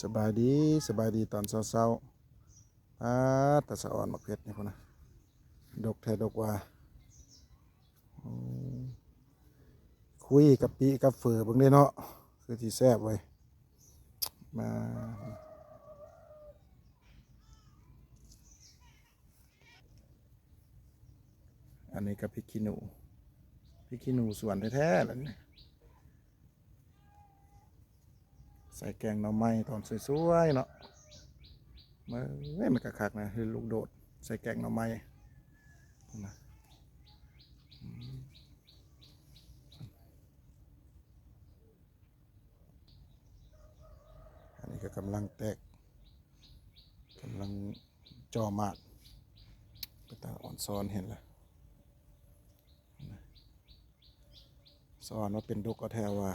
สบายดีสบายดีตอนเช้าๆแต่สะอ่อนมักเพชรนี่พุ่นนะดกแท้ดกว่าอืมคุยกับปีกับเฟอเบิ่งได้เนาะคือที่แซ่บเว้ยมาอันนี้กับพริกขี้หนูพริกขี้หนูสวนแท้ๆแล้วนี่ใส่แกงหน่อไม้ตอนสวยๆเนาะมาเว้ยมันกะคักนะคือลูกโดดใส่แกงหน่อไม้พุ่นนะอันนี้ก็กำลังแตกกำลังจ่อมากไปตาอ่อนซ้อนเห็นละซ้อนว่าเป็นดกก็แท้ว่า